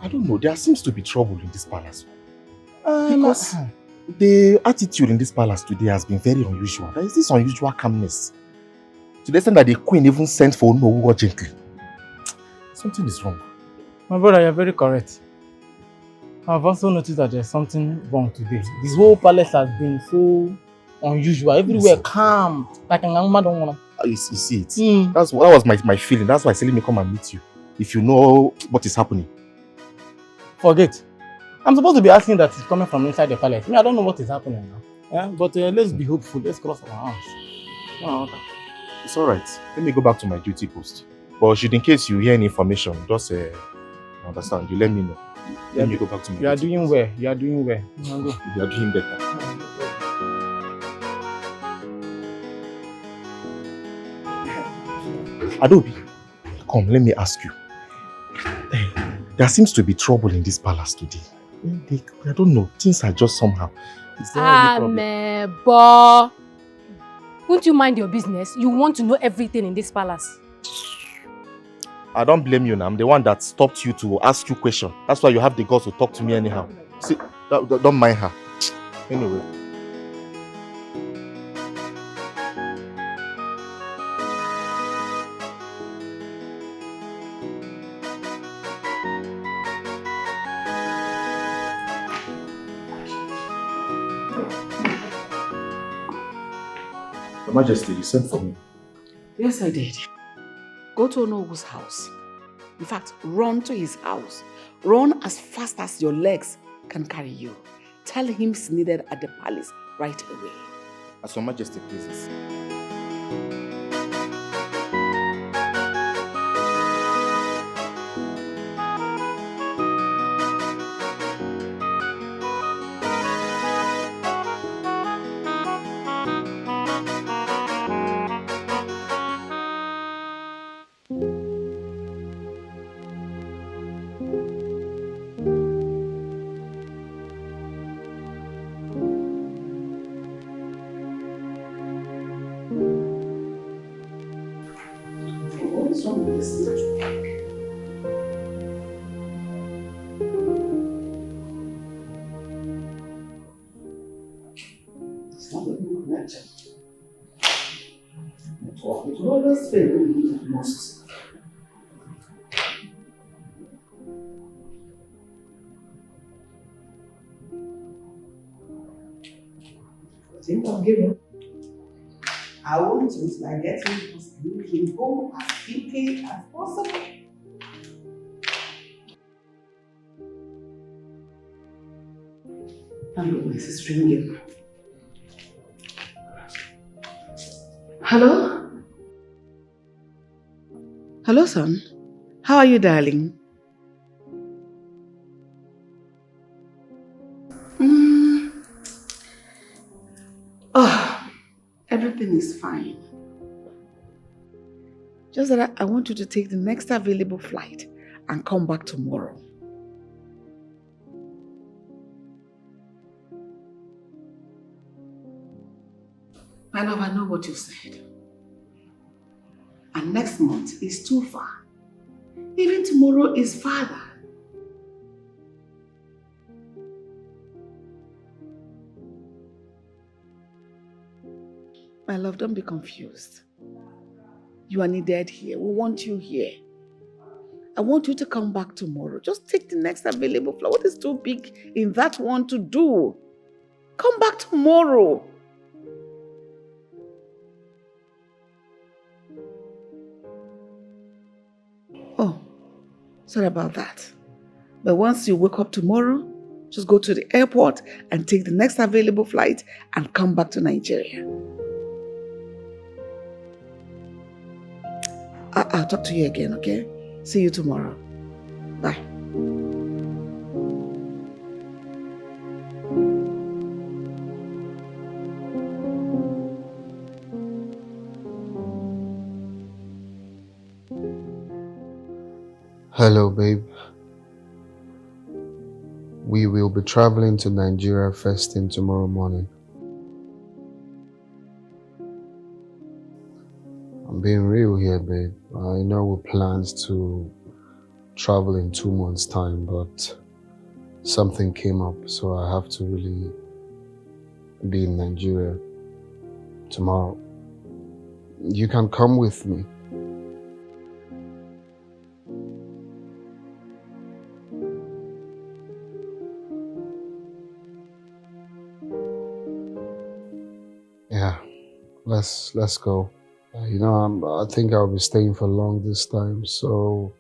I don't know. There seems to be trouble in this palace. Because the attitude in this palace today has been very unusual. There is this unusual calmness. To the extent that the queen even sent for Onowu urgently. Something is wrong. My brother, you're very correct. I've also noticed that there's something wrong today. This whole palace has been so unusual. Everywhere calm. Like an woman don't wanna. You see it. That was my feeling. That's why I said let me come and meet you. If you know what is happening. Forget. I'm supposed to be asking that it's coming from inside the palace. I don't know what is happening now. Yeah, but let's be hopeful. Let's cross our arms. No. It's alright. Let me go back to my duty post. But should in case you hear any information, just understand. You let me know. Let me go back to my duty post. You are doing well. You are doing well. You are doing better. Adobe, come, let me ask you. There seems to be trouble in this palace today. I don't know. Things are just somehow. Is there any problem? But won't you mind your business? You want to know everything in this palace. I don't blame you now. I'm the one that stopped you to ask you questions. That's why you have the guts to talk to me anyhow. See, don't mind her. Anyway. Your Majesty, you sent for me. Yes, I did. Go to Onowu's house. In fact, run to his house. Run as fast as your legs can carry you. Tell him he's needed at the palace right away. As Your Majesty pleases. I want to like getting him home as quickly as possible. And my sister ringing. Hello? Hello, son. How are you, darling? Oh, everything is fine. Just that I want you to take the next available flight and come back tomorrow. My love, I know what you said. And next month is too far. Even tomorrow is farther. My love, don't be confused. You are needed here. We want you here. I want you to come back tomorrow. Just take the next available flight. What is too big in that one to do? Come back tomorrow. Oh, sorry about that. But once you wake up tomorrow, just go to the airport and take the next available flight and come back to Nigeria. I'll talk to you again, okay? See you tomorrow. Bye. Hello, babe. We will be traveling to Nigeria first thing tomorrow morning. I'm being real here, babe. I know we planned to travel in 2 months' time, but something came up, so I have to really be in Nigeria tomorrow. You can come with me. Yeah, let's go. I think I'll be staying for long this time, so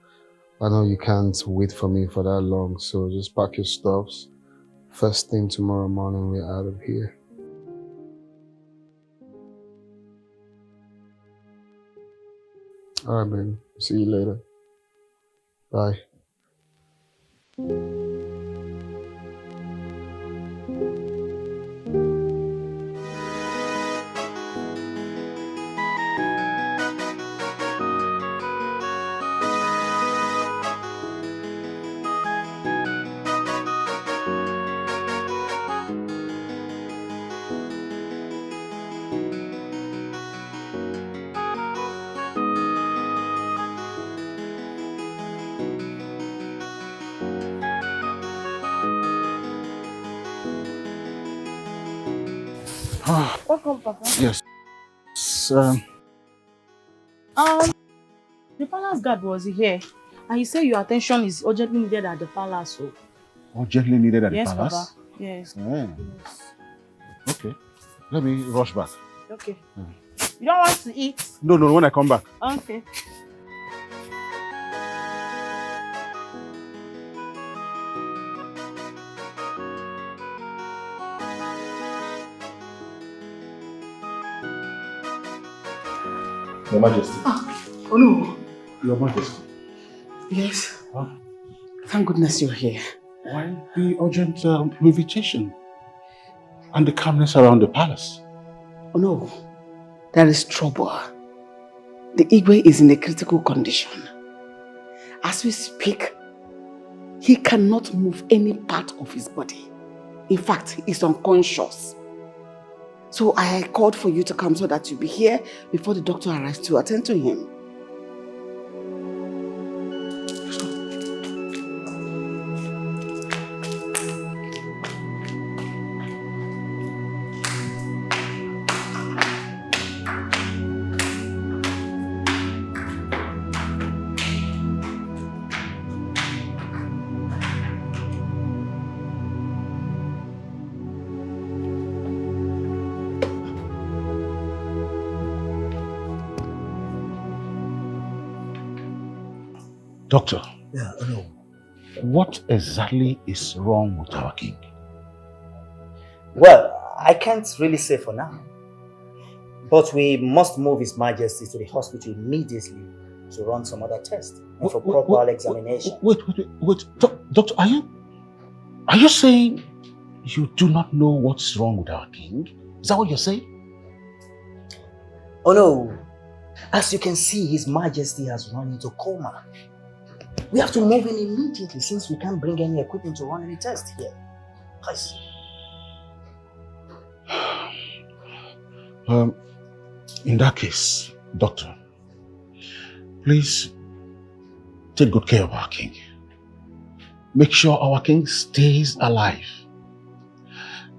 I know you can't wait for me for that long, so just pack your stuffs. First thing tomorrow morning, we're out of here. All right, man. See you later. Bye. Welcome, Papa. Yes. The palace guard was here, and he said your attention is urgently needed at the palace. So. Urgently needed at Yes, the palace? Papa. Yes. Yeah. Yes. Okay. Let me rush back. Okay. You don't want to eat? No, when I come back. Okay. Your Majesty. Oh no. Your Majesty. Yes. Huh? Thank goodness you're here. Why the urgent invitation and the calmness around the palace? Oh no. There is trouble. The Igwe is in a critical condition. As we speak, he cannot move any part of his body. In fact, he's unconscious. So I called for you to come so that you'll be here before the doctor arrives to attend to him. Doctor. Yeah, I know. What exactly is wrong with our king? Well, I can't really say for now. But we must move His Majesty to the hospital immediately to run some other tests and for proper examination. Wait. Doctor, are you saying you do not know what's wrong with our king? Is that what you're saying? Oh no. As you can see, His Majesty has run into coma. We have to move him immediately since we can't bring any equipment to run any tests here. Please. In that case, doctor, please take good care of our king. Make sure our king stays alive.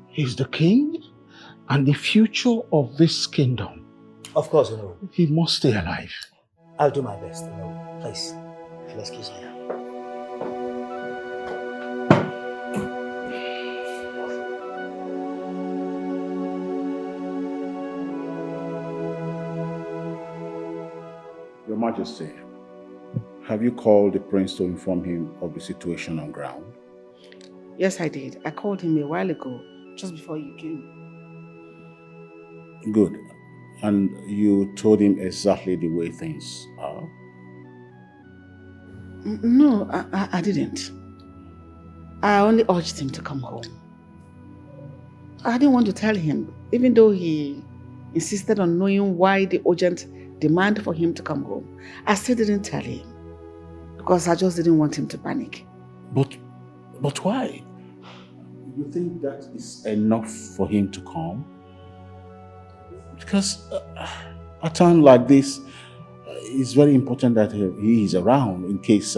He's the king and the future of this kingdom. Of course, you know. He must stay alive. I'll do my best, you know. Please, if you'll excuse me now. Your Majesty, have you called the prince to inform him of the situation on ground? Yes, I did. I called him a while ago, just before you came. Good. And you told him exactly the way things are? No, I didn't. I only urged him to come home. I didn't want to tell him, even though he insisted on knowing why the urgent demand for him to come home. I still didn't tell him because I just didn't want him to panic. But why? You think that is enough for him to come? Because a time like this, it's very important that he is around in case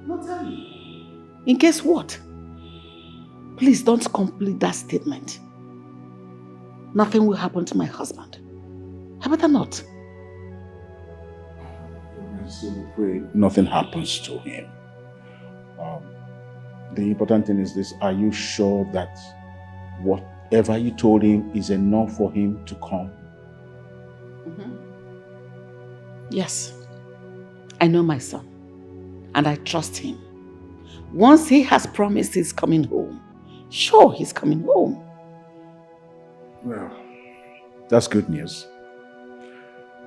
No, tell me. In case what? Please don't complete that statement. Nothing will happen to my husband. I better not. So we pray nothing happens to him. The important thing is this: are you sure that whatever you told him is enough for him to come? Yes. I know my son. And I trust him. Once he has promised he's coming home, sure, he's coming home. Well, that's good news.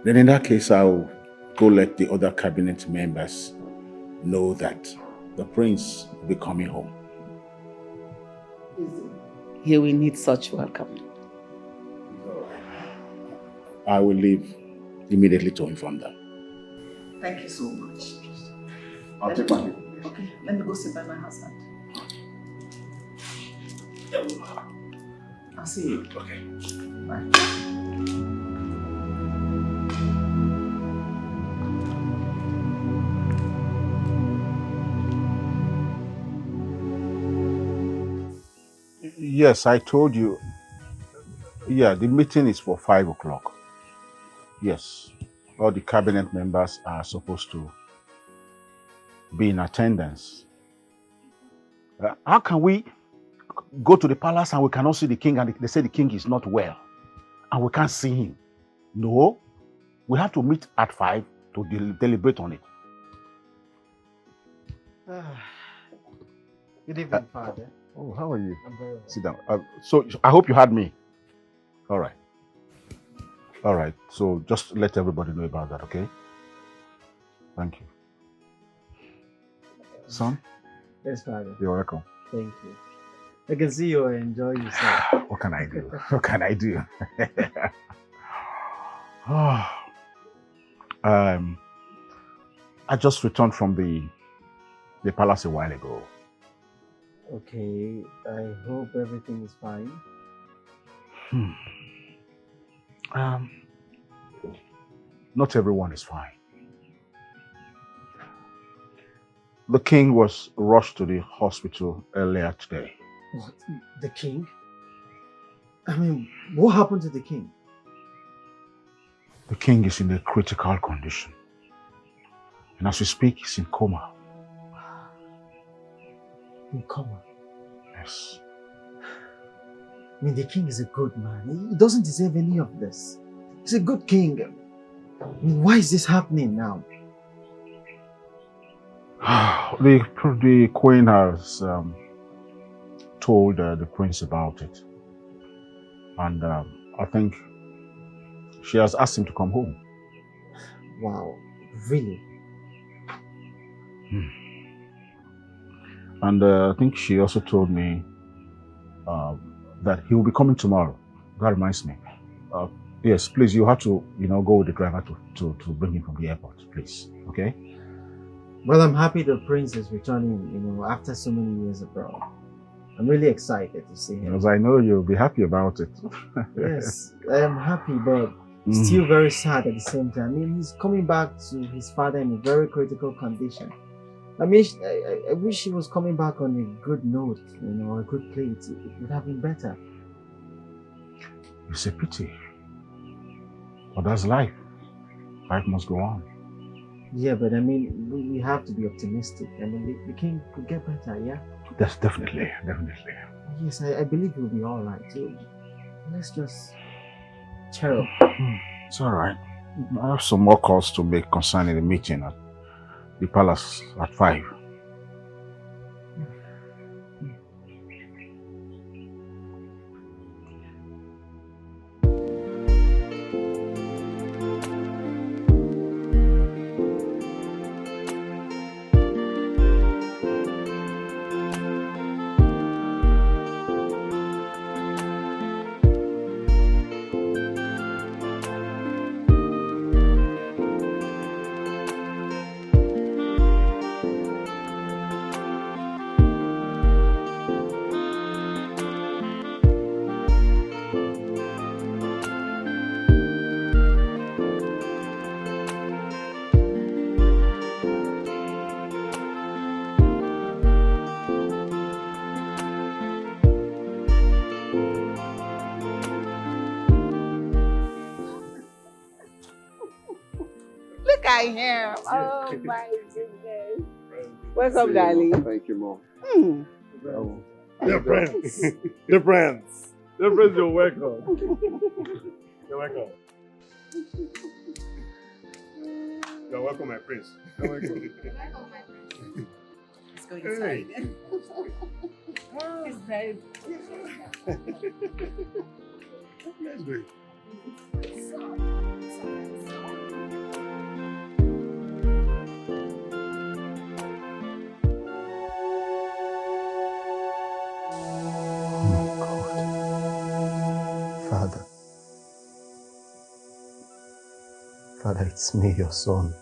Then in that case, I'll go let the other cabinet members know that the prince will be coming home. He will need such welcome. I will leave immediately to inform them. Thank you so much. I'll take my leave. Okay, let me go sit by my husband. I'll see you. Okay. Bye. Yes, I told you. Yeah, the meeting is for 5 o'clock. Yes, all the cabinet members are supposed to be in attendance. How can we go to the palace and we cannot see the king and they say the king is not well and we can't see him? No, we have to meet at 5 to deliberate on it. Good evening, Father. Oh, how are you? I'm very well. Sit down. So I hope you heard me. All right. All right. So just let everybody know about that, okay? Thank you. Son? Yes, Father. You're welcome. Thank you. I can see you enjoy yourself. What can I do? What can I do? I just returned from the palace a while ago. Okay, I hope everything is fine. Not everyone is fine. The king was rushed to the hospital earlier today. What? The king? I mean, what happened to the king? The king is in a critical condition. And as we speak, he's in coma. In coma? Yes. I mean, the king is a good man. He doesn't deserve any of this. He's a good king. I mean, why is this happening now? The queen has told the prince about it. And I think she has asked him to come home. Wow, really? And I think she also told me that he will be coming tomorrow. That reminds me. Yes, please, you have to, go with the driver to bring him from the airport, please. Okay? Well, I'm happy the prince is returning, after so many years abroad. I'm really excited to see him. Because I know you'll be happy about it. Yes, I am happy, but still very sad at the same time. I mean, he's coming back to his father in a very critical condition. I mean, I wish he was coming back on a good note, a good plate. It would have been better. It's a pity. But that's life. Life must go on. Yeah, but I mean, we have to be optimistic. I mean, the king could get better, yeah? That's definitely. Yes, I believe he'll be all right. So let's just cheer up. It's all right. I have some more calls to make concerning the meeting at the palace at 5. I am. Oh my goodness. Welcome, darling. Thank you, Mom. Dear friends. Dear friends. Dear friends, you're welcome. You're welcome. You're welcome, my prince. You're welcome. You're welcome, my friend. Let's go inside. Inside. Let's go. Father. Father, it's me, your son.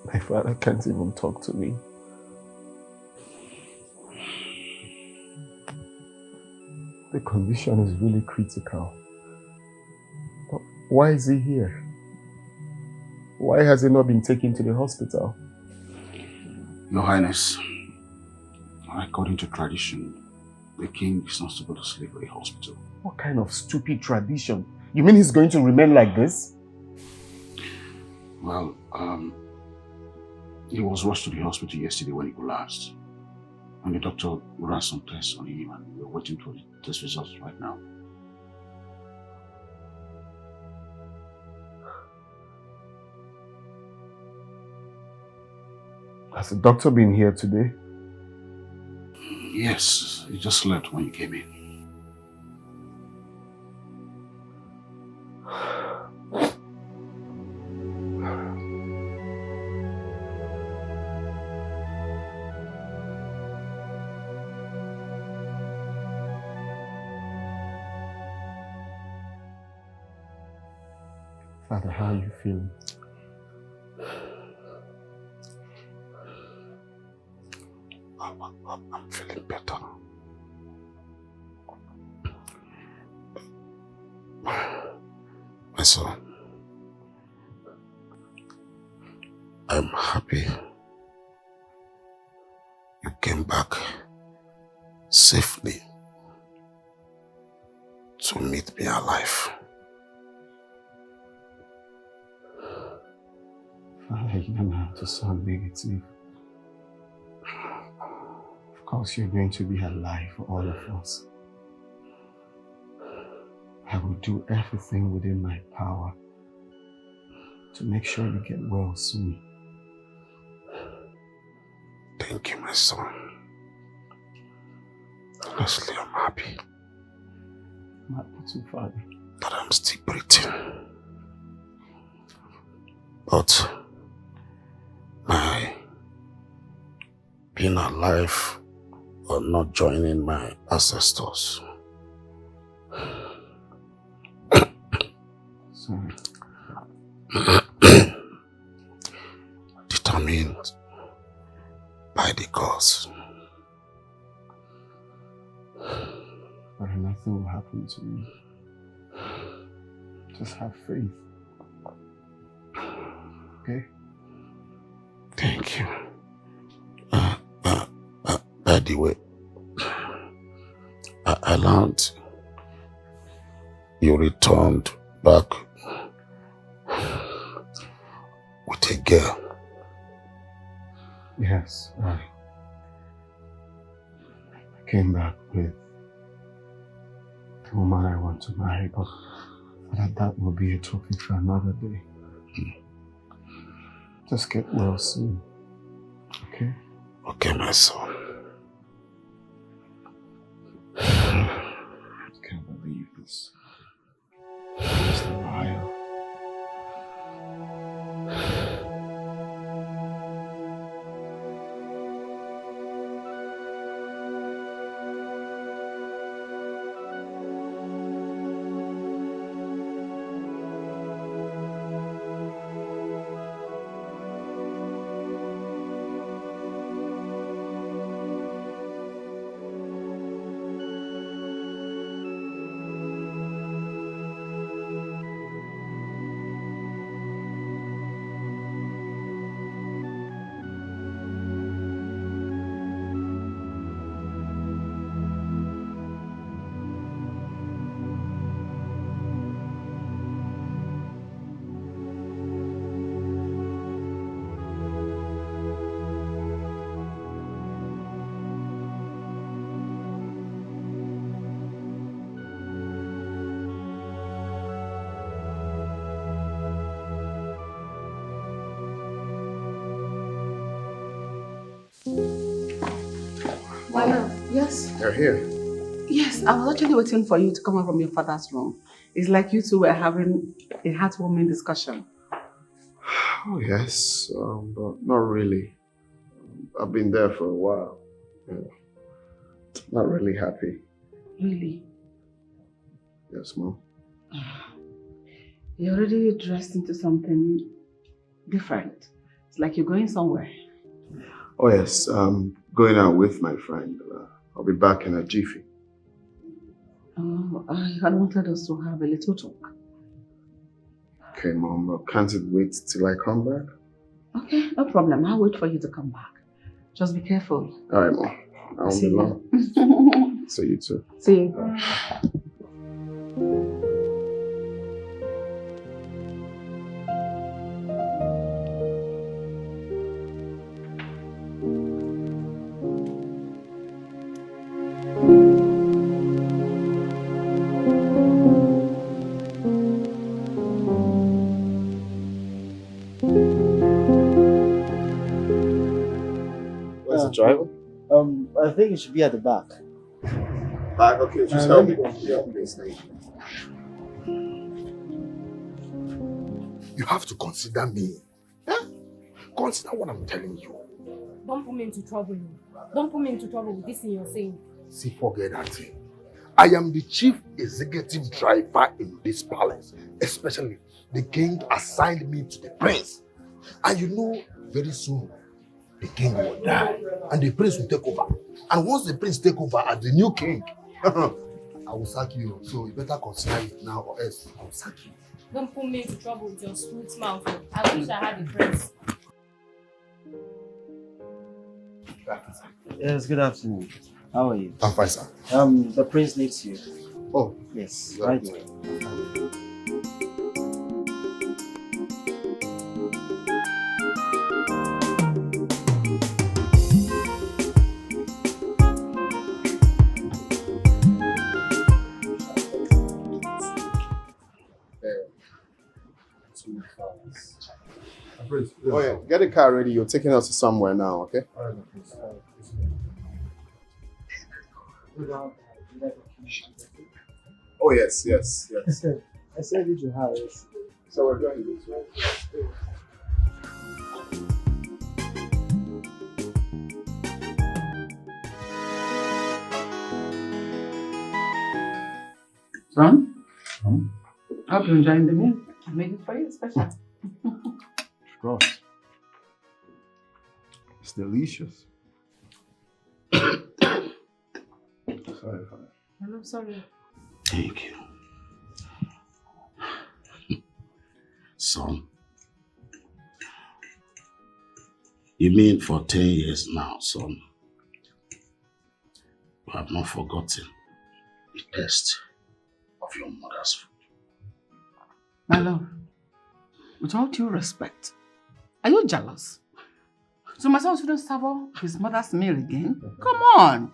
My father can't even talk to me. The condition is really critical. But why is he here? Why has he not been taken to the hospital? Your Highness, according to tradition, the king is not supposed to sleep at the hospital. What kind of stupid tradition? You mean he's going to remain like this? Well, he was rushed to the hospital yesterday when he collapsed. And the doctor ran some tests on him and we're waiting for the test results right now. Has the doctor been here today? Yes, he just left when you came in. Father, how are you feeling? I'm feeling better. My son, I'm happy you came back safely to meet me alive. Father, you don't have to sound negative. Of course, you're going to be alive for all of us. I will do everything within my power to make sure you get well soon. Thank you, my son. Honestly, I'm happy. I'm happy too, Father. That I'm still breathing. But my being alive or not joining my ancestors. Sorry. Determined by the gods. But nothing will happen to you. Just have faith. Okay? Thank you. By the way, I learned you returned back with a girl. Yes, I came back with the woman I want to marry, but that will be a topic for another day. Just get well soon, okay? Okay, my son. I can't believe this. Just a while. Yes. You're here. Yes, I was actually waiting for you to come out from your father's room. It's like you two were having a heartwarming discussion. Oh, yes, but not really. I've been there for a while. Yeah. Not really happy. Really? Yes, Mom. You're already dressed into something different. It's like you're going somewhere. Oh, yes, I'm going out with my friend. I'll be back in a jiffy. Oh, I had wanted us to have a little talk. Okay, Mom, can't it wait till I come back? Okay, no problem. I'll wait for you to come back. Just be careful. All right, Mom. I won't be long. See you too. See you. Where's the driver? I think it should be at the back. Back? Okay, just help me. Help me stay. You have to consider me. Huh? Consider what I'm telling you. Don't put me into trouble. Don't put me into trouble with this thing you're saying. See, forget that thing. I am the chief executive driver in this palace. Especially, the king assigned me to the prince. And you know, very soon, the king will die. And the prince will take over. And once the prince take over as the new king, I will sack you. So you better consider it now or else I will sack you. Don't put me into trouble with your smooth mouth. I wish I had a prince. Yes, good afternoon. How are you? I'm fine, sir. The prince needs you. Oh, yes, right right away. Oh yeah, get the car ready. You're taking us to somewhere now, okay? Oh yes. I said it to her. Yes. So we're going this way. Son? Hope you're enjoying the meal. I made it for you, special. Of course. It's delicious. Sorry for that. I'm sorry. Thank you. Son, you mean for 10 years now, son, you have not forgotten the taste of your mother's food. My love, with all due respect, are you jealous? So my son shouldn't savour his mother's meal again? Come on!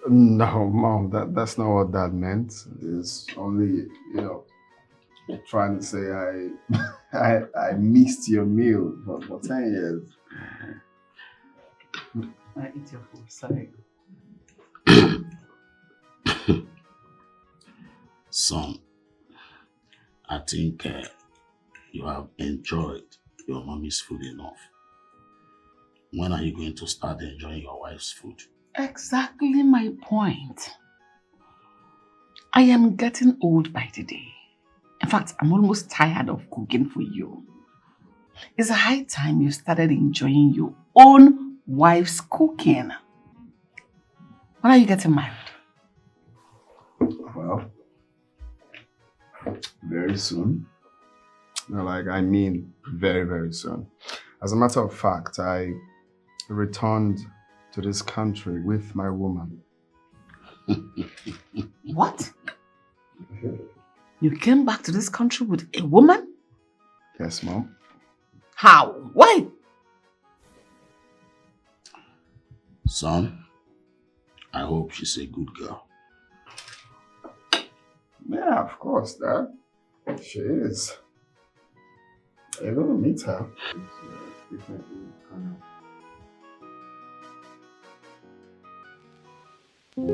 No, Mom, that's not what that meant. It's only, trying to say I missed your meal for 10 years. I eat your food, sorry. Son, I think you have enjoyed your mommy's food enough. When are you going to start enjoying your wife's food? Exactly my point. I am getting old by the day. In fact, I'm almost tired of cooking for you. It's a high time you started enjoying your own wife's cooking. When are you getting married? Well, very soon. I mean very, very soon. As a matter of fact, I returned to this country with my woman. What? You came back to this country with a woman? Yes, Mom. How? Why? Son, I hope she's a good girl. Yeah, of course, Dad. She is. You're gonna meet her. Yeah,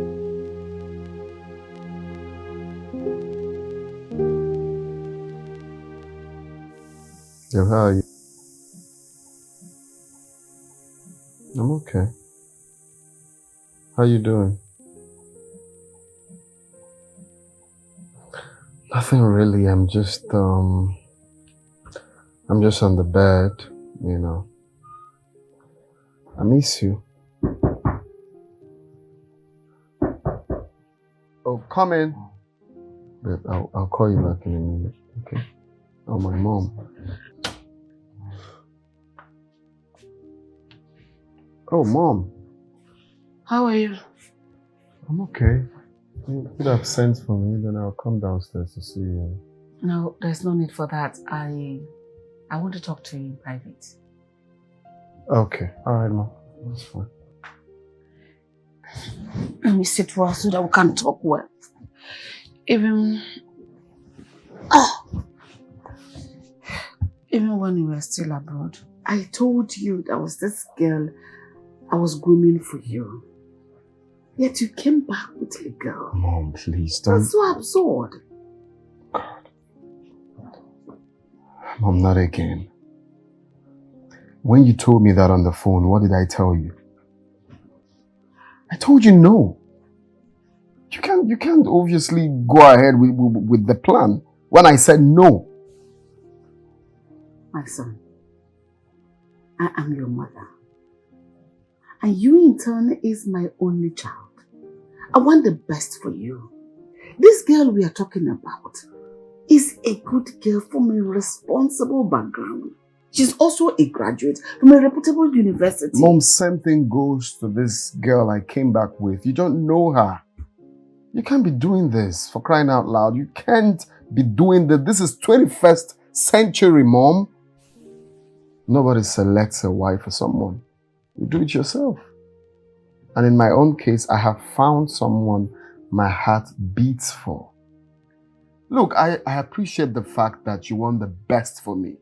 how are you? I'm okay. How you doing? Nothing really. I'm just on the bed, you know. I miss you. Oh, come in. But I'll call you back in a minute, okay? Oh, my mom. Oh, Mom. How are you? I'm okay. You could have sent for me, then I'll come downstairs to see you. No, there's no need for that. I want to talk to you in private. Okay. All right, Mom. That's fine. Let me sit well so that we can talk well. Even when you were still abroad, I told you there was this girl I was grooming for you. Yet you came back with a girl. Mom, please don't. That's so absurd. Mom, not again. When you told me that on the phone, what did I tell you? I told you no. You can't obviously go ahead with the plan when I said no. My son, I am your mother. And you in turn is my only child. I want the best for you. This girl we are talking about is a good girl from a responsible background. She's also a graduate from a reputable university. Mom, same thing goes to this girl I came back with. You don't know her. You can't be doing this, for crying out loud. You can't be doing this. This is 21st century, Mom. Nobody selects a wife for someone. You do it yourself. And in my own case, I have found someone my heart beats for. Look, I appreciate the fact that you want the best for me.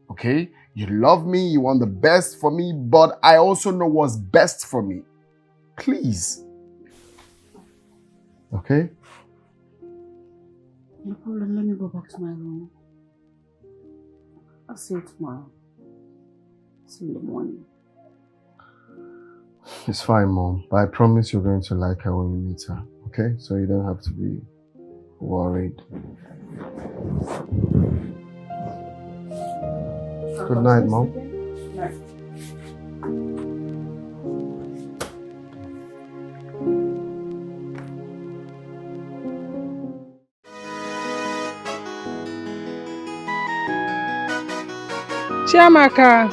Okay? You love me, you want the best for me, but I also know what's best for me. Please. Okay? No problem, let me go back to my room. I'll see you tomorrow. See you in the morning. It's fine, Mom. But I promise you're going to like her when you meet her. Okay? So you don't have to be worried. Good night, Mom. Good night. Chiamaka.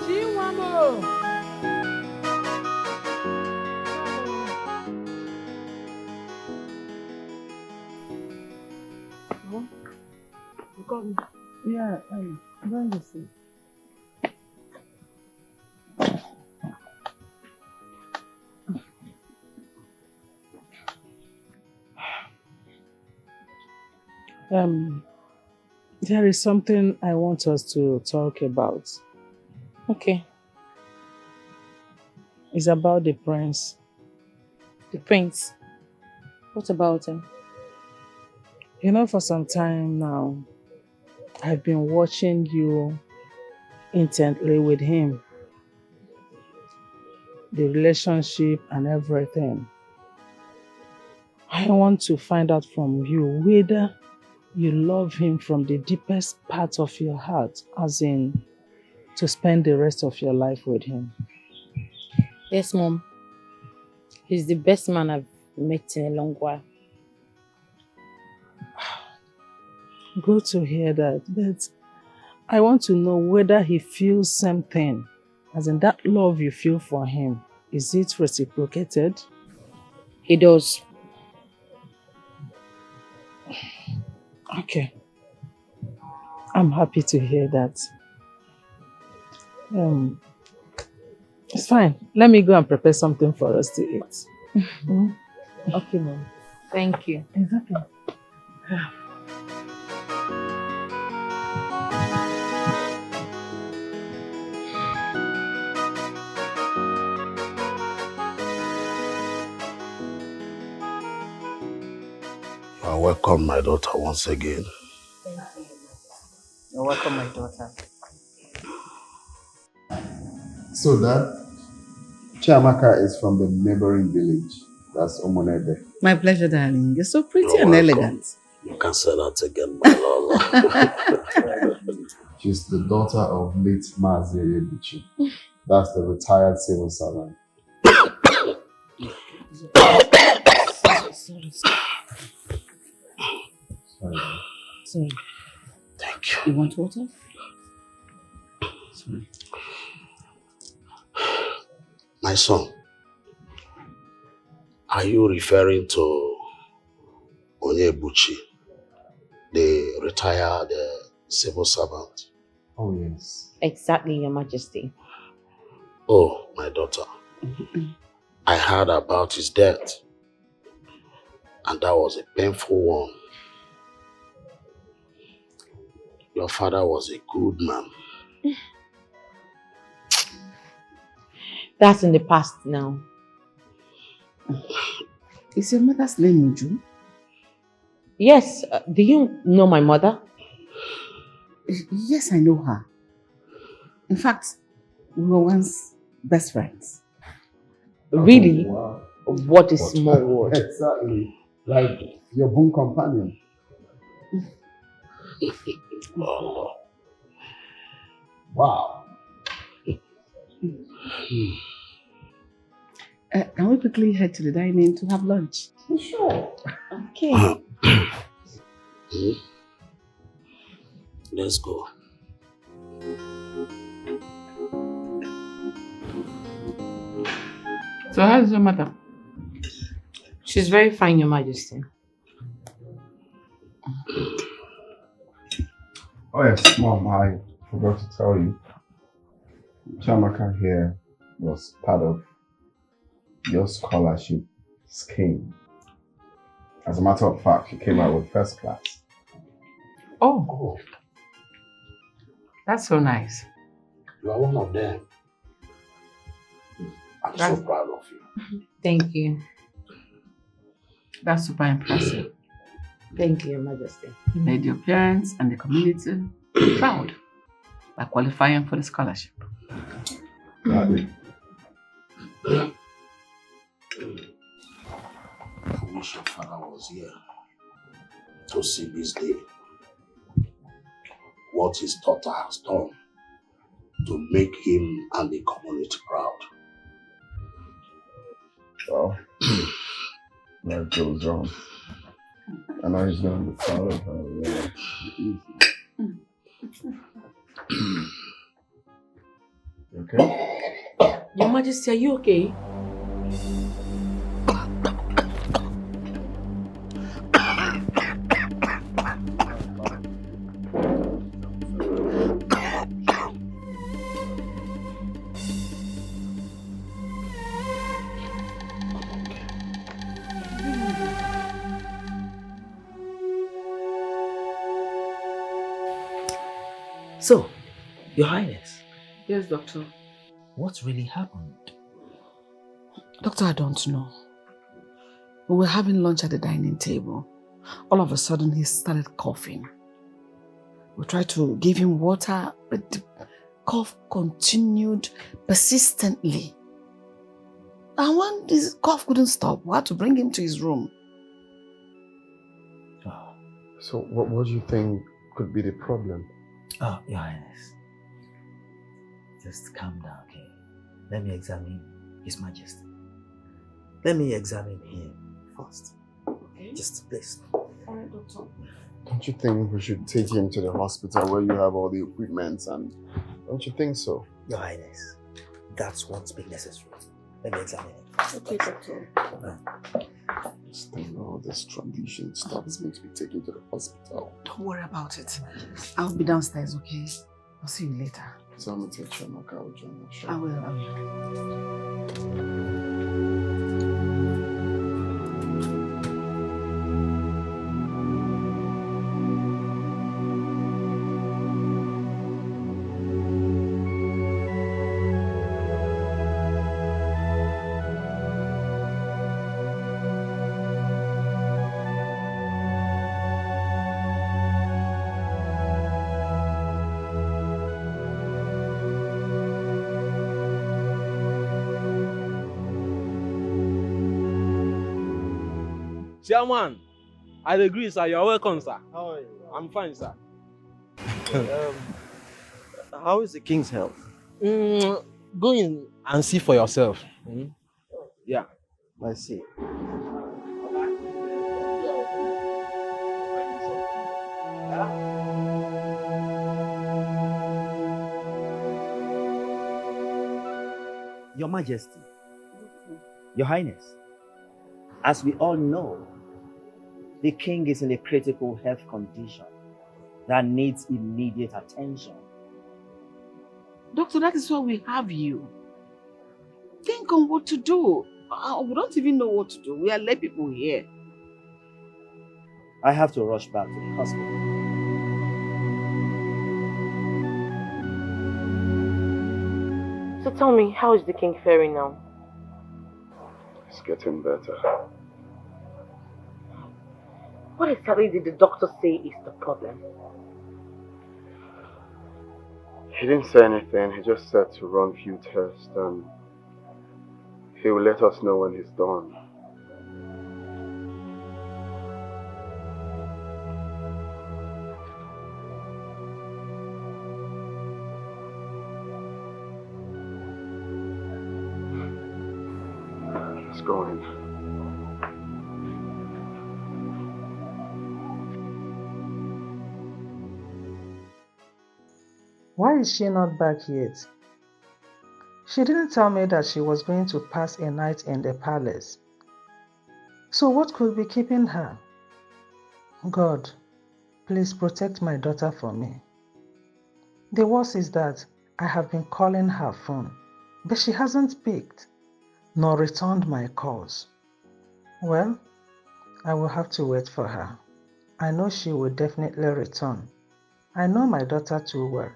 Chinwamo. You called me? Yeah, going to see. There is something I want us to talk about. Okay. It's about the prince. The prince. What about him? You know, for some time now, I've been watching you intently with him. The relationship and everything. I want to find out from you whether you love him from the deepest part of your heart, as in to spend the rest of your life with him. Yes, Mom. He's the best man I've met in a long while. Good to hear that, but I want to know whether he feels something, as in that love you feel for him, is it reciprocated? He does. Okay. I'm happy to hear that. It's fine. Let me go and prepare something for us to eat. Okay, Mom. Thank you. It's okay. I welcome my daughter once again. Thank you. You're welcome, my daughter. So, Dad, Chiamaka is from the neighboring village. That's Omonebe. My pleasure, darling. You're so pretty You're and welcome. elegant. You can say that again, my love. She's the daughter of late Mazi Ebuchi. That's the retired civil servant. Sorry. Thank you. You want water? Sorry. My son, are you referring to Onyebuchi, the retired civil servant? Oh, yes. Exactly, Your Majesty. Oh, my daughter. I heard about his death, and that was a painful one. Your father was a good man. That's in the past now. Is your mother's name Uju? Yes, do you know my mother? Yes, I know her. In fact, we were once best friends. Really? Oh, wow. What a small world. Exactly. Like your boon companion. Oh. Wow. Can we quickly head to the dining to have lunch? Sure. Okay. Let's go. So how's your mother? She's very fine, Your Majesty. Oh yes, Mom, I forgot to tell you. Chiamaka here was part of your scholarship scheme. As a matter of fact, she came out with first class. Oh, that's so nice. You are one of them. I'm so proud of you. Thank you. That's super impressive. Thank you, Your Majesty. You made your parents and the community proud by qualifying for the scholarship. Right. I wish your father was here to see this day. What his daughter has done to make him and the community proud. Well, life goes on. I know he's going to be proud of her. You okay? Your Majesty, are you okay? So, Your Highness. Yes, Doctor. What really happened? Doctor, I don't know. We were having lunch at the dining table. All of a sudden, he started coughing. We tried to give him water, but the cough continued persistently. And when this cough couldn't stop, we had to bring him to his room. Oh. So what do you think could be the problem? Oh, Your Highness. Just calm down, okay? Let me examine His Majesty. Let me examine him first. Okay. Just please. Alright, Doctor. Don't you think we should take him to the hospital where you have all the equipment and don't you think so? Your Highness, that's what's been necessary. Let me examine him. Okay, Doctor. Just think all this tradition stuff. This makes me take him to the hospital. Don't worry about it. I'll be downstairs, okay? I'll see you later. Tell me to Chiamaka will join us. I will. Chairman, I agree, sir. You're welcome, sir. How are you? I'm fine, sir. How is the king's health? Go in and see for yourself. Yeah. I see. Your Majesty, Your Highness, as we all know, the king is in a critical health condition that needs immediate attention. Doctor, that is why we have you. Think on what to do. We don't even know what to do. We are lay people here. I have to rush back to the hospital. So tell me, how is the king faring now? It's getting better. What exactly did the doctor say is the problem? He didn't say anything. He just said to run few tests and he will let us know when he's done. Let's go in. Why is she not back yet? She didn't tell me that she was going to pass a night in the palace. So what could be keeping her? God, please protect my daughter for me. The worst is that I have been calling her phone, but she hasn't picked, nor returned my calls. Well, I will have to wait for her. I know she will definitely return. I know my daughter too well.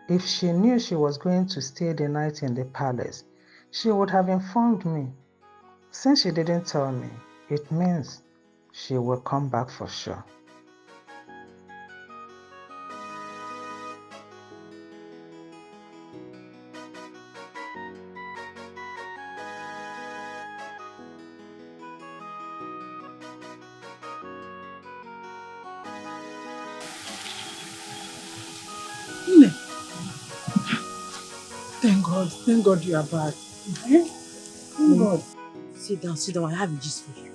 If she knew she was going to stay the night in the palace, she would have informed me. Since she didn't tell me, it means she will come back for sure. Thank God you are back. Thank God. Sit down, I have a gist for you.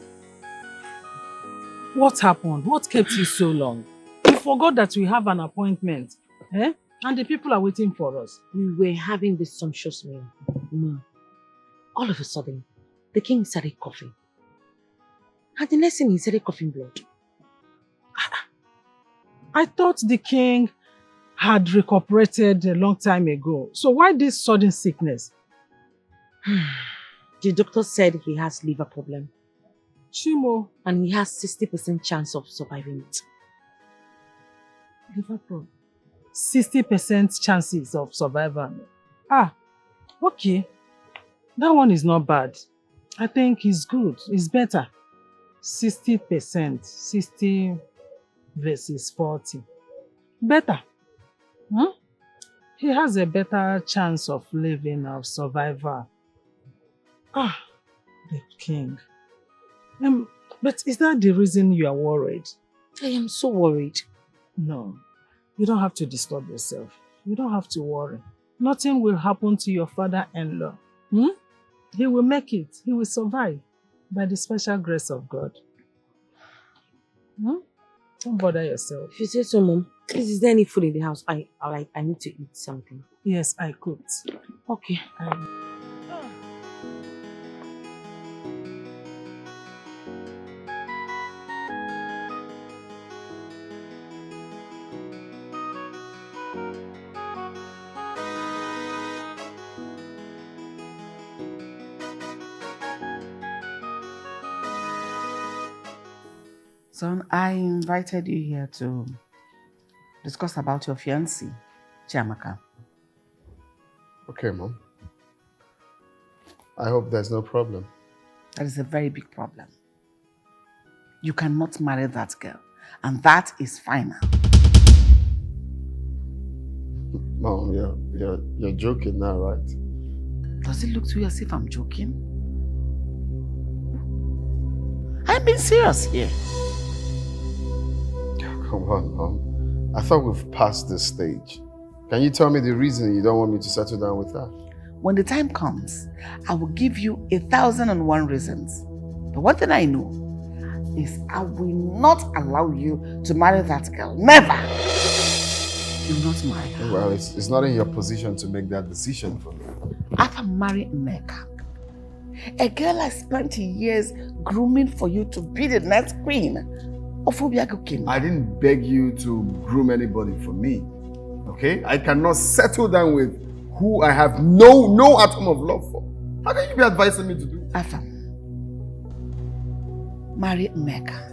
What happened? What kept you so long? You forgot that we have an appointment, eh? And the people are waiting for us. We were having this sumptuous meal. All of a sudden, the king started coughing. And the next thing he started coughing blood. I thought the king had recuperated a long time ago. So why this sudden sickness? The doctor said he has liver problem. Chimo. And he has 60% chance of surviving it. Liver problem. 60% chances of survival. Ah, okay. That one is not bad. I think it's good. It's better. 60%. 60 versus 40. Better. He has a better chance of living, of survival. Ah, the king. But is that the reason you are worried? I am so worried. No, you don't have to disturb yourself. You don't have to worry. Nothing will happen to your father-in-law. He will make it. He will survive by the special grace of God. Don't bother yourself. If you say so, Mom. Please, is there any food in the house? I need to eat something. Yes, I cooked. Okay. Son, I invited you here to discuss about your fiancée, Chiamaka. Okay, Mom. I hope there's no problem. That is a very big problem. You cannot marry that girl, and that is final. Mom, you're joking now, right? Does it look to you as if I'm joking? I being serious here. Come on, Mom. I thought we've passed this stage. Can you tell me the reason you don't want me to settle down with her? When the time comes, I will give you 1,001 reasons. But one thing I know is I will not allow you to marry that girl. Never! You will not marry her. Well, it's not in your position to make that decision for me. After marrying Nneka, a girl I spent years grooming for you to be the next queen of Obiago Kingdom. I didn't beg you to groom anybody for me. Okay? I cannot settle down with who I have no atom of love for. How can you be advising me to do? Afam, marry Nneka.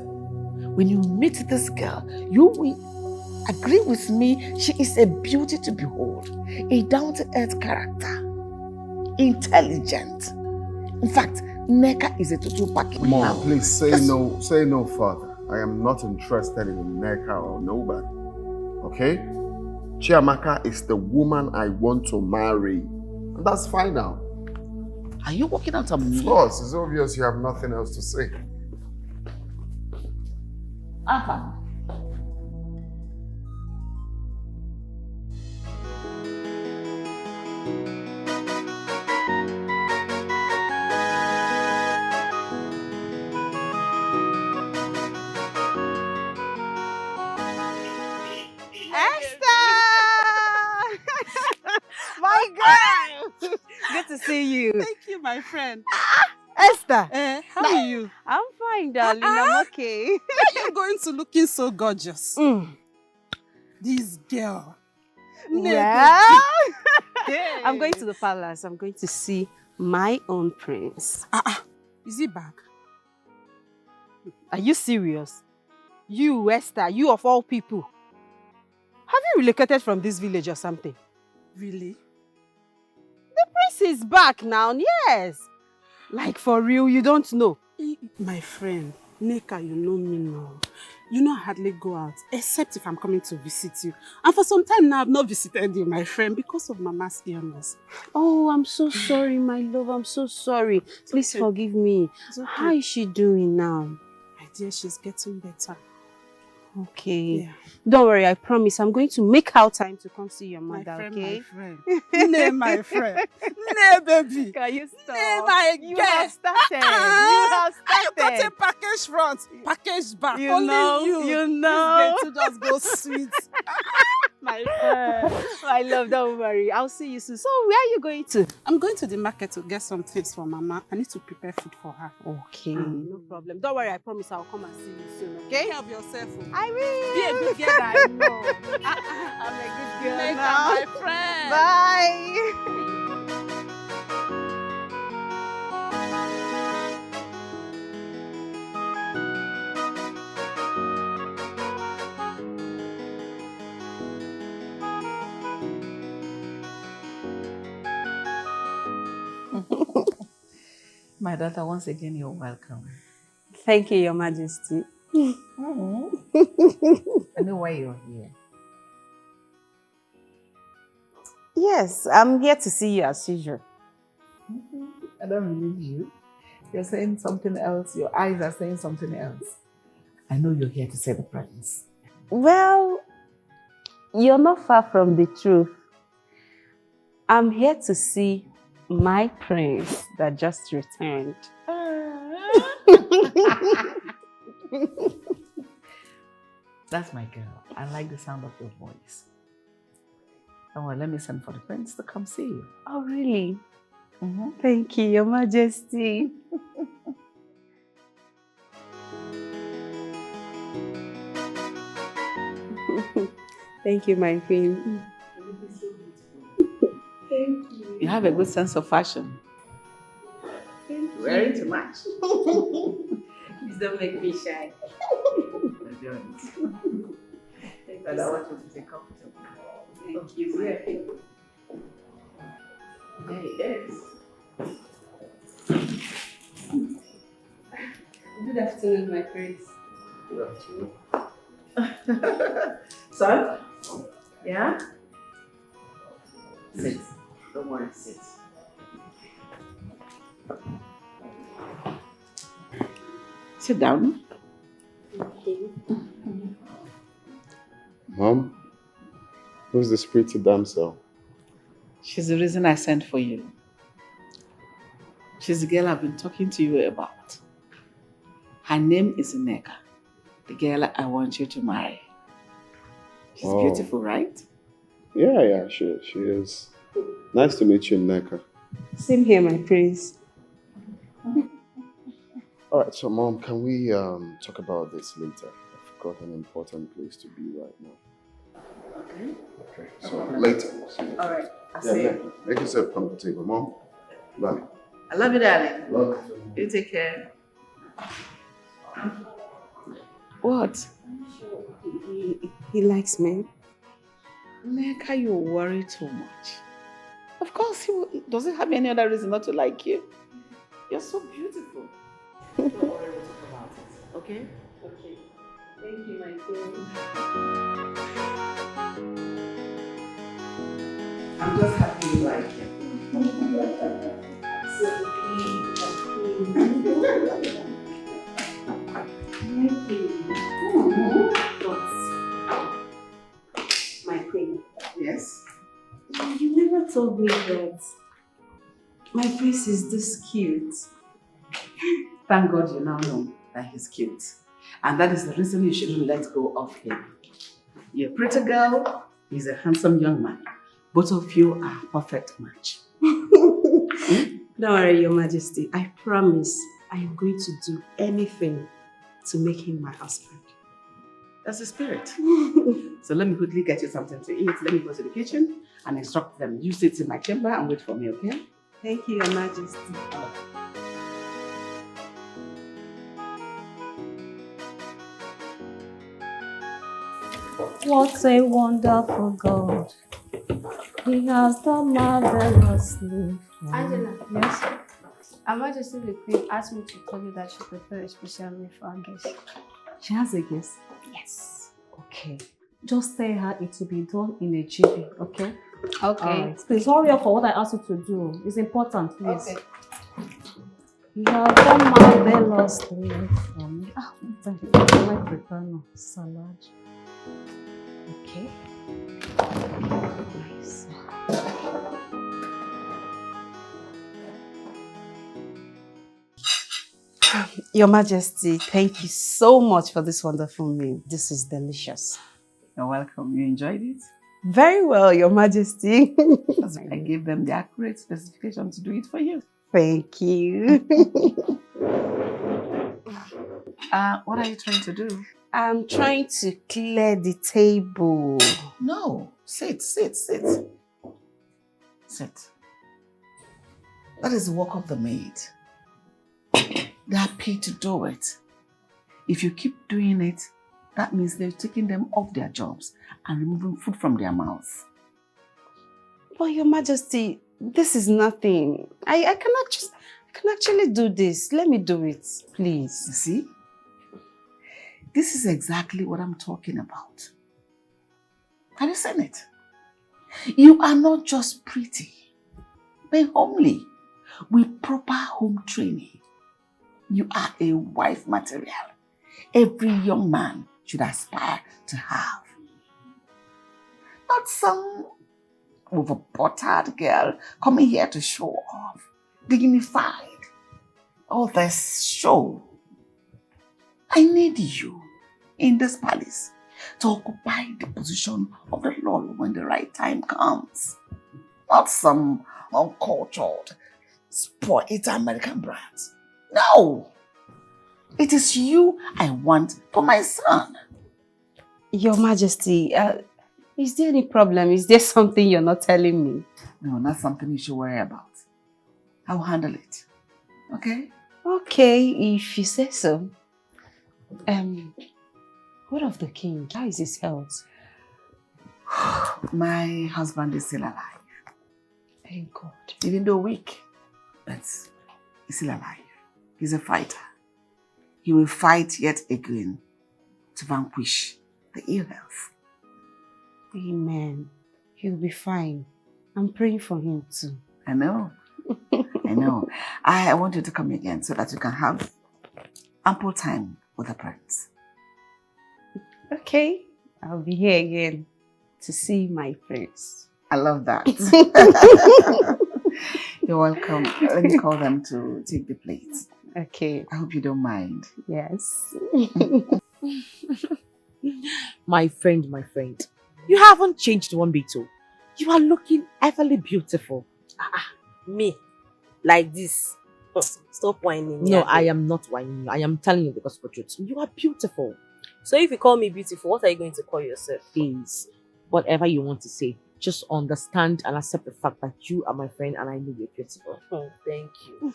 When you meet this girl, you will agree with me she is a beauty to behold, a down-to-earth character, intelligent. In fact, Nneka is a total package. Mom, please say no further. I am not interested in Nneka or nobody. Okay? Chiamaka is the woman I want to marry. And that's fine now. Are you working out on me? Of course, it's obvious you have nothing else to say. Aha. My girl! Good to see you. Thank you, my friend. Esther! How are you? I'm fine, darling. I'm okay. Where are you going to looking so gorgeous? This girl. Well, I'm going to the palace. I'm going to see my own prince. Is he back? Are you serious? You, Esther, you of all people. Have you relocated from this village or something? Really? The prince is back now, yes. Like for real, you don't know. My friend, Nneka, you know me now. You know I hardly go out, except if I'm coming to visit you. And for some time now, I've not visited you, my friend, because of Mama's illness. Oh, I'm so sorry, my love. I'm so sorry. Please forgive me. Okay. How is she doing now? My dear, she's getting better. Okay. Yeah. Don't worry, I promise. I'm going to make out time to come see your mother, My friend, okay? my friend. Nay, my friend. Nay, baby. Can you stop? Nay, my You girl. have started. You have You got a started. package front, package back. You Only know, you. you know. This girl to just go sweet. My friend. My love, don't worry. I'll see you soon. So, where are you going to? I'm going to the market to get some things for Mama. I need to prepare food for her. Okay, no problem. Don't worry, I promise I'll come and see you soon, okay? Take care of yourself. I will. Be a good girl that I know. I'm a good girl Nneka, now. my friend. Bye. My daughter, once again, you're welcome. Thank you, Your Majesty. I know why you're here. Yes, I'm here to see you as usual. I don't believe you. You're saying something else. Your eyes are saying something else. I know you're here to say the presents. Well, you're not far from the truth. I'm here to see my prince that just returned. That's my girl. I like the sound of your voice. Don't worry, let me send for the prince to come see you. Oh, really? Thank you, Your Majesty. Thank you, my queen. Thank you. You have a good sense of fashion. Thank you. Wearing too much. Please don't make me shy. But I want you to take comfortable. Thank you, my queen. There he is. Good afternoon, my prince. Good afternoon. Son? Yeah? Sit. Don't worry, sit. Sit down. Mom, who's this pretty damsel? She's the reason I sent for you. She's the girl I've been talking to you about. Her name is Nneka, the girl I want you to marry. She's beautiful, right? Yeah, she is. Nice to meet you, Nneka. Same here, my prince. Alright, so Mom, can we talk about this later? I've got an important place to be right now. Okay, so later. Alright, Make yourself comfortable, Mom. Bye. I love you, darling. Love you. You take care. What? He likes me. Nneka, you worry too much. Of course, he doesn't have any other reason not to like you. You're so beautiful. Don't worry, we'll talk about it. Okay? Okay. Thank you, my friend. I'm just happy you like him. My queen. Yes? You never told me that my prince is this cute. Thank God you now know that he's cute. And that is the reason you shouldn't let go of him. You're a pretty girl, he's a handsome young man. Both of you are a perfect match. Don't worry, Your Majesty. I promise I am going to do anything to make him my husband. That's the spirit. So let me quickly get you something to eat. Let me go to the kitchen and instruct them. You sit in my chamber and wait for me, okay? Thank you, Your Majesty. What a wonderful God. He has done marvelously. Angela. Yes? Her Majesty the Queen asked me to tell you that she prepared a special meal for our guest. She has a guest? Yes. Okay. Just tell her it will be done in a GB, okay? Okay. Alright. Please hurry up for what I asked you to do. It's important, please. Okay. You have done marvelously for me. Thank you. I like prepare now. Salad. Okay. Nice. Your Majesty, thank you so much for this wonderful meal. This is delicious. You're welcome. You enjoyed it? Very well, Your Majesty. I gave them the accurate specification to do it for you. Thank you. What are you trying to do? I'm trying to clear the table. No. Sit. Sit. That is the work of the maid. They are paid to do it. If you keep doing it, that means they're taking them off their jobs and removing food from their mouths. But Your Majesty, this is nothing. I can actually do this. Let me do it, please. You see? This is exactly what I'm talking about. Have you seen it? You are not just pretty, but homely, with proper home training. You are a wife material every young man should aspire to have. Not some over-buttered girl coming here to show off, dignified. All this show. I need you in this palace to occupy the position of the Lord when the right time comes. Not some uncultured, spoiled American brats. No! It is you I want for my son. Your Majesty, is there any problem? Is there something you're not telling me? No, not something you should worry about. I'll handle it. Okay? Okay, if you say so. What of the king? How is his health? My husband is still alive. Thank God. Even though weak, but he's still alive. He's a fighter. He will fight yet again to vanquish the ill health. Amen. He'll be fine. I'm praying for him too. I know. I know. I want you to come again so that you can have ample time with the prince. Okay, I'll be here again to see my friends. I love that. You're welcome. Let me call them to take the plates. Okay. I hope you don't mind. Yes. My friend, you haven't changed one bit. Oh. You are looking everly beautiful. Me? Like this? Stop whining. No, I am not whining you. I am telling you the gospel truth. You are beautiful. So if you call me beautiful, what are you going to call yourself? Please, whatever you want to say, just understand and accept the fact that you are my friend and I know you're beautiful. Oh, thank you.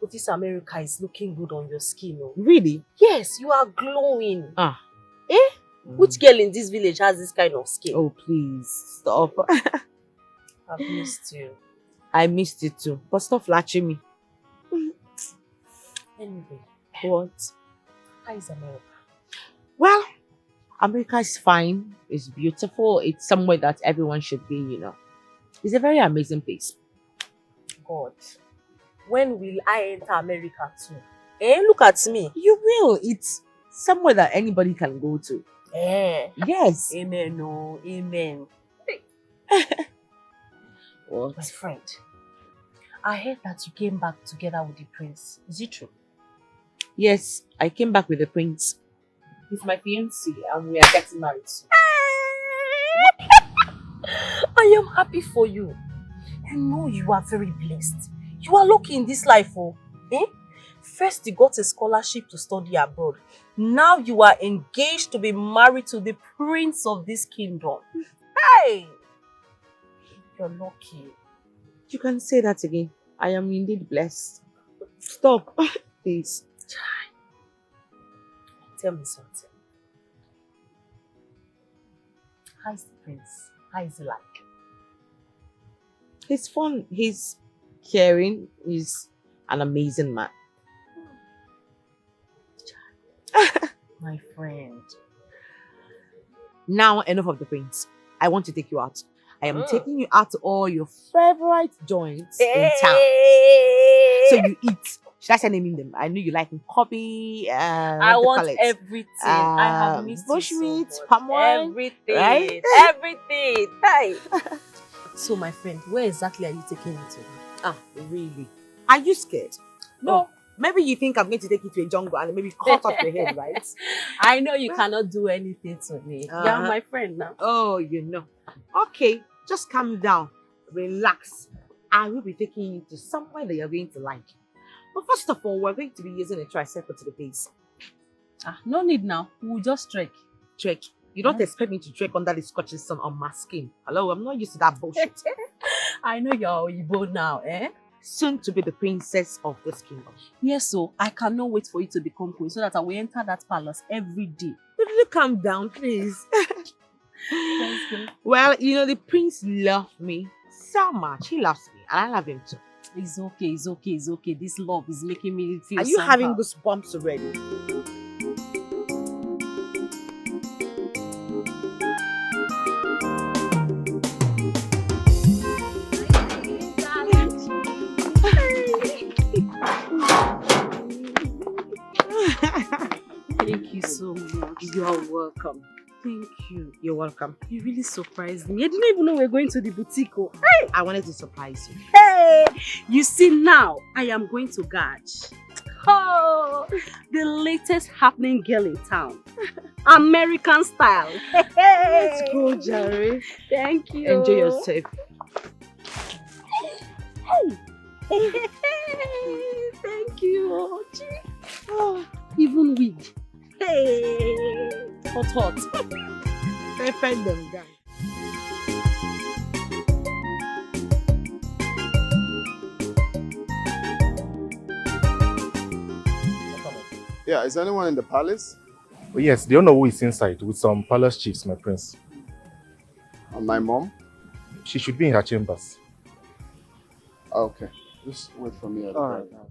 But this America is looking good on your skin. Oh. Really? Yes, you are glowing. Ah. Eh? Which girl in this village has this kind of skin? Oh, please, stop. I've missed you. I missed you too. But stop latching me. Anyway. What? How is America? Well, America is fine. It's beautiful. It's somewhere that everyone should be, you know. It's a very amazing place. God. When will I enter America too? Eh? Look at me. You will. It's somewhere that anybody can go to. Eh? Yes. Amen. No. Amen. What? My friend, I heard that you came back together with the prince. Is it true? Yes, I came back with the prince. He's my fiancé and we are getting married soon. I am happy for you. You know you are very blessed. You are lucky in this life, oh. Eh? First you got a scholarship to study abroad. Now you are engaged to be married to the prince of this kingdom. Hey! You're lucky. You can say that again. I am indeed blessed. Stop, please. Tell me something. How is the prince? How is he like? He's fun. He's caring. He's an amazing man. My friend. Now, enough of the prince. I want to take you out. I am taking you out to all your favorite joints in town. So you eat. Should I say naming them? I know you like coffee. I want everything. I have missed bushmeat, so palm wine, everything. right? Everything. Hey. So my friend, where exactly are you taking me to? Ah, really? Are you scared? No. Maybe you think I'm going to take you to a jungle and maybe cut off your head, right? I know you cannot do anything to me. You're my friend now. Oh, you know. Okay, just calm down. Relax. I will be taking you to somewhere that you're going to like. But first of all, we're going to be using a tricycle to the base. No need now. We'll just trek. Trek? You don't expect me to trek under the scorching sun on my skin. Hello, I'm not used to that bullshit. I know you're Igbo now, eh? Soon to be the princess of this kingdom. Yes, so I cannot wait for you to become queen so that I will enter that palace every day. You calm down, please. Well, you know, the prince loves me so much. He loves me and I love him too. It's okay, it's okay, it's okay. This love is making me feel Are you somehow. having goosebumps already? Thank you so much. You're welcome. Thank you. You're welcome. You really surprised me. I didn't even know we were going to the boutique. Oh. Hey, I wanted to surprise you. Hey! You see now, I am going to Gaj. Oh, the latest happening girl in town. American style. Let's go, Jerry. Thank you. Enjoy yourself. Thank you. Oh, even wig. Hey, hot. Defend them, guys. Yeah, is anyone in the palace? Oh, yes, the owner who is inside with some palace chiefs, my prince. And my mom? She should be in her chambers. Okay, just wait for me at the All right. door.